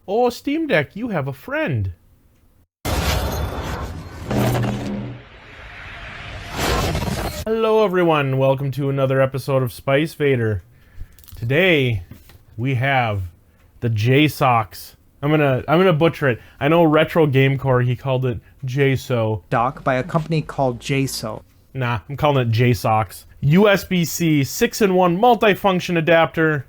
Oh, Steam Deck, you have a friend. Hello everyone, welcome to another episode of Spice Vader. Today we have the JSAUX. I'm gonna butcher it. I know Retro Gamecore, he called it JSO. Dock by a company called JSAUX. Nah, I'm calling it JSAUX. USB-C 6-in-1 multifunction adapter.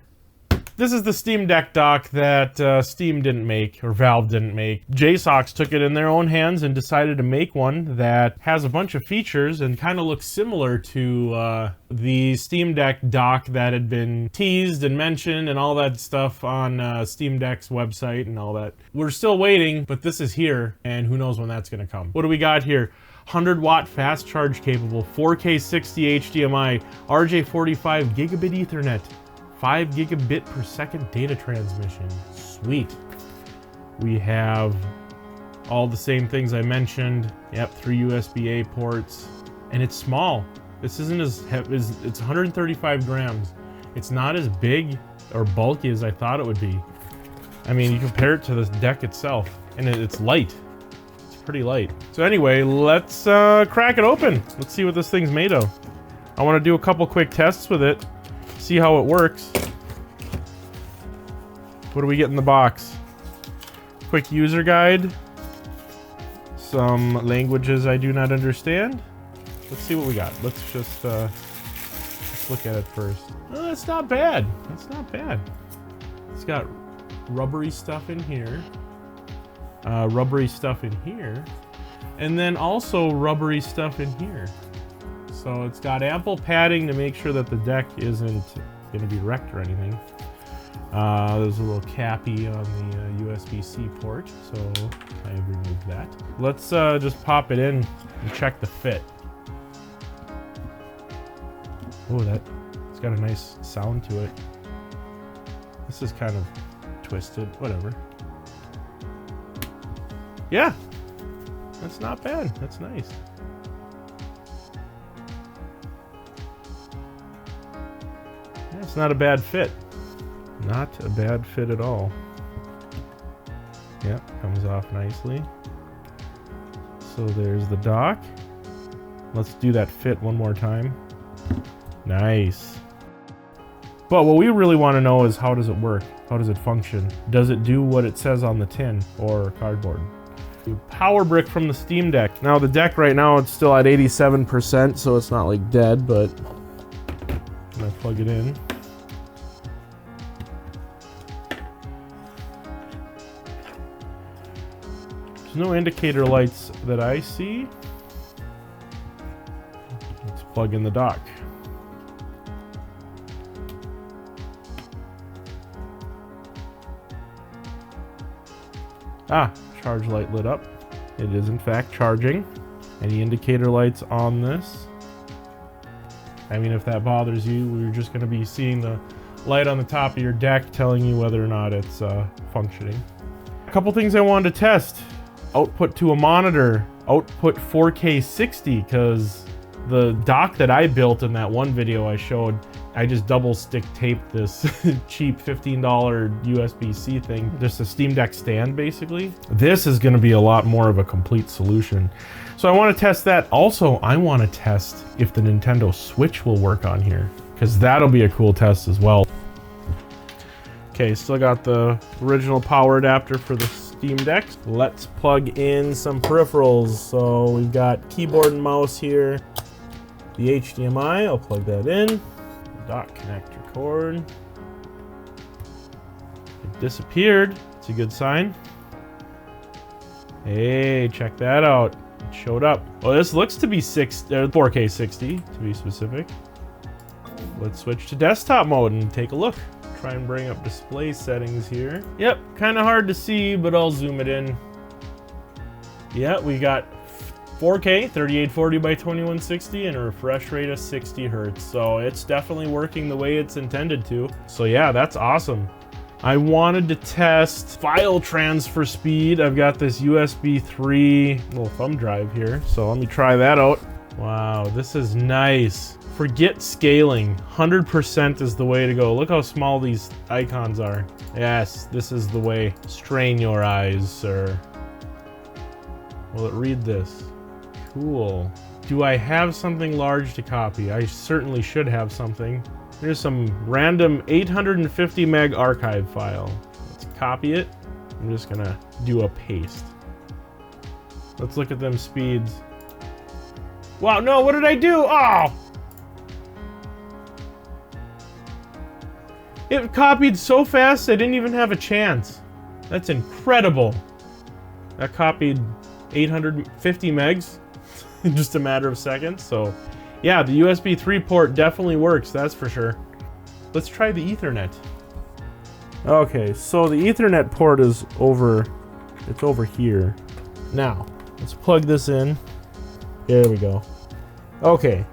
This is the Steam Deck dock that Steam didn't make, or Valve didn't make. JSAUX took it in their own hands and decided to make one that has a bunch of features and kind of looks similar to the Steam Deck dock that had been teased and mentioned and all that stuff on Steam Deck's website and all that. We're still waiting, but this is here, and who knows when that's going to come. What do we got here? 100-watt fast charge capable, 4K 60 HDMI, RJ45 gigabit Ethernet, 5 gigabit per second data transmission. Sweet. We have all the same things I mentioned. Yep, 3 USB-A ports, and it's small. This isn't as heavy as, it's 135 grams. It's not as big or bulky as I thought it would be. I mean, you compare it to this deck itself, and it's light. It's pretty light. So anyway, let's crack it open. Let's see what this thing's made of. I want to do a couple quick tests with it. See how it works. What do we get in the box? Quick user guide. Some languages I do not understand. Let's see what we got. Let's just let's look at it first. Oh, that's not bad. That's not bad. It's got rubbery stuff in here. Rubbery stuff in here. And then also rubbery stuff in here. So it's got ample padding to make sure that the deck isn't going to be wrecked or anything. There's a little cappy on the USB-C port, so I have removed that. Let's just pop it in and check the fit. Oh, it's got a nice sound to it. This is kind of twisted, whatever. Yeah, that's not bad. That's nice. It's not a bad fit. Not a bad fit at all. Yep, comes off nicely. So there's the dock. Let's do that fit one more time. Nice. But what we really want to know is, how does it work? How does it function? Does it do what it says on the tin or cardboard? Power brick from the Steam Deck. Now the deck right now, it's still at 87%, so it's not like dead, but I'm gonna plug it in. There's no indicator lights that I see. Let's plug in the dock. Ah, charge light lit up. It is in fact charging. Any indicator lights on this? I mean, if that bothers you, we're just going to be seeing the light on the top of your deck telling you whether or not it's functioning. A couple things I wanted to test. Output to a monitor, output 4K 60, because the dock that I built in that one video I showed, I just double stick taped this cheap $15 USB-C thing, just a Steam Deck stand basically. This is going to be a lot more of a complete solution. So I want to test that. Also, I want to test if the Nintendo Switch will work on here, because that'll be a cool test as well. Okay, still got the original power adapter for the Steam Deck. Let's plug in some peripherals. So we've got keyboard and mouse here. The HDMI, I'll plug that in. Dock connector cord. It disappeared. It's a good sign. Hey, check that out. It showed up. Well, this looks to be 4K 60 to be specific. Let's switch to desktop mode and take a look. Try and bring up display settings here. Yep, kind of hard to see, but I'll zoom it in. Yeah, we got 4K 3840 by 2160 and a refresh rate of 60 Hertz. So it's definitely working the way it's intended to. So yeah, that's awesome. I wanted to test file transfer speed. I've got this USB 3 little thumb drive here. So let me try that out. Wow, this is nice. Forget scaling. 100% is the way to go. Look how small these icons are. Yes, this is the way. Strain your eyes, sir. Will it read this? Cool. Do I have something large to copy? I certainly should have something. Here's some random 850 meg archive file. Let's copy it. I'm just gonna do a paste. Let's look at them speeds. Wow, no, what did I do? Oh! It copied so fast I didn't even have a chance. That's incredible. That copied 850 megs in just a matter of seconds. So yeah, the USB 3 port definitely works, that's for sure. Let's try the Ethernet. Okay, so the Ethernet port is over, it's over here. Now, let's plug this in. There we go. Okay,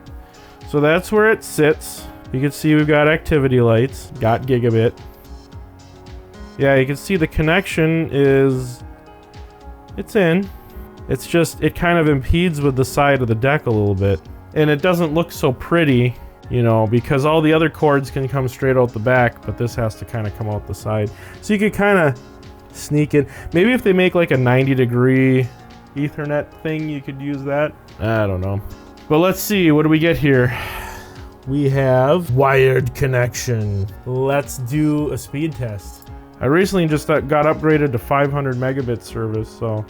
so that's where it sits. You can see we've got activity lights, got gigabit. Yeah, you can see the connection is, it's in. It's just, it kind of impedes with the side of the deck a little bit. And it doesn't look so pretty, you know, because all the other cords can come straight out the back, but this has to kind of come out the side. So you could kind of sneak in. Maybe if they make like a 90-degree Ethernet thing, you could use that. I don't know. But let's see, what do we get here? We have wired connection. Let's do a speed test. I recently just got upgraded to 500 megabit service, so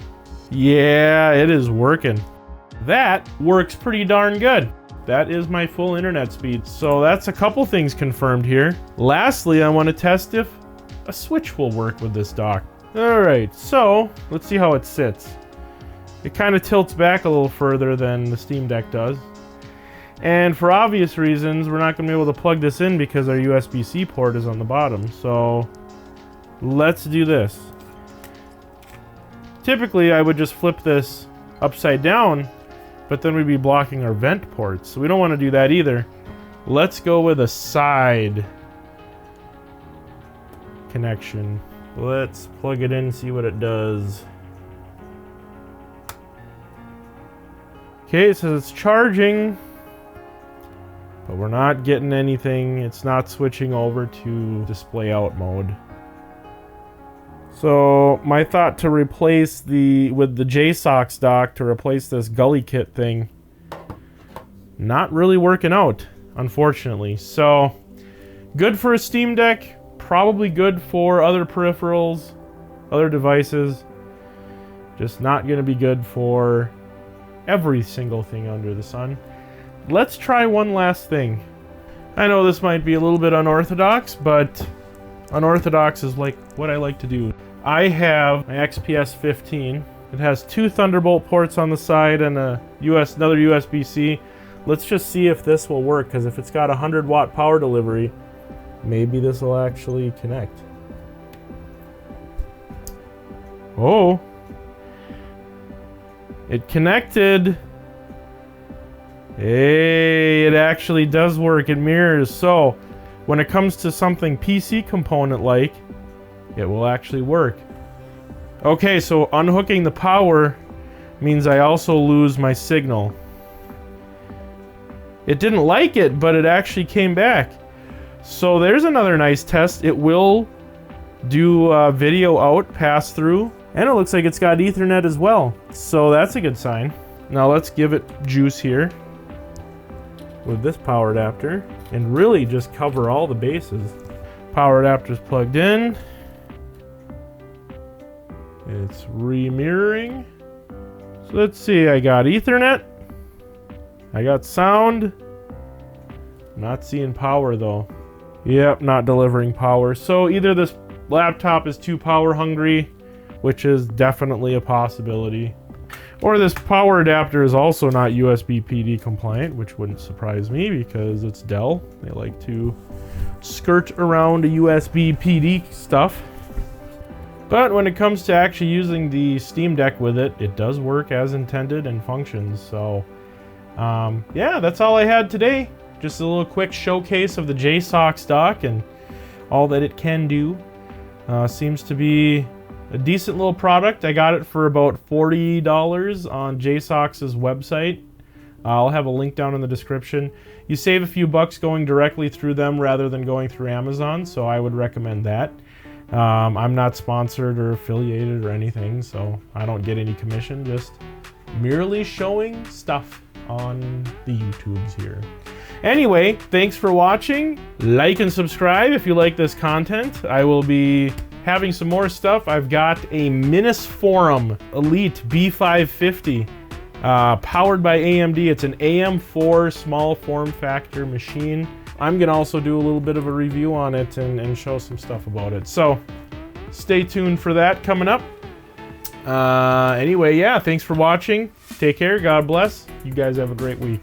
yeah, it is working. That works pretty darn good. That is my full internet speed. So that's a couple things confirmed here. Lastly, I want to test if a switch will work with this dock. All right, so let's see how it sits. It kind of tilts back a little further than the Steam Deck does. And for obvious reasons, we're not going to be able to plug this in because our USB-C port is on the bottom. So let's do this. Typically, I would just flip this upside down, but then we'd be blocking our vent ports. So we don't want to do that either. Let's go with a side connection. Let's plug it in and see what it does. Okay, it says it's charging, but we're not getting anything. It's not switching over to display out mode. So my thought to replace with the JSAUX dock to replace this GuliKit thing, not really working out, unfortunately. So good for a Steam Deck, probably good for other peripherals, other devices. Just not going to be good for every single thing under the sun. Let's try one last thing. I know this might be a little bit unorthodox, but unorthodox is like what I like to do. I have my XPS 15. It has two Thunderbolt ports on the side and another USB-C. Let's just see if this will work, because if it's got 100 watt power delivery, maybe this will actually connect. Oh, it connected. Hey, it actually does work. It mirrors. So when it comes to something PC component like, it will actually work. Okay, so unhooking the power means I also lose my signal. It didn't like it, but it actually came back. So there's another nice test. It will do video out, pass through, and it looks like it's got Ethernet as well. So that's a good sign. Now let's give it juice here with this power adapter and really just cover all the bases. Power adapter's plugged in. It's remirroring. So let's see, I got Ethernet. I got sound. Not seeing power though. Yep, not delivering power. So either this laptop is too power hungry, which is definitely a possibility, or this power adapter is also not USB PD compliant, which wouldn't surprise me because it's Dell. They like to skirt around USB PD stuff. But when it comes to actually using the Steam Deck with it, it does work as intended and functions. So yeah, that's all I had today. Just a little quick showcase of the JSAUX dock and all that it can do. Seems to be a decent little product. I got it for about $40 on JSAUX's website. I'll have a link down in the description. You save a few bucks going directly through them rather than going through Amazon, so I would recommend that. I'm not sponsored or affiliated or anything, so I don't get any commission, just merely showing stuff on the YouTubes here. Anyway, thanks for watching. Like and subscribe if you like this content. I will be having some more stuff. I've got a Minis Forum Elite B550 powered by AMD. It's an AM4 small form factor machine. I'm gonna also do a little bit of a review on it and show some stuff about it. So stay tuned for that coming up. Anyway, yeah, thanks for watching. Take care, God bless. You guys have a great week.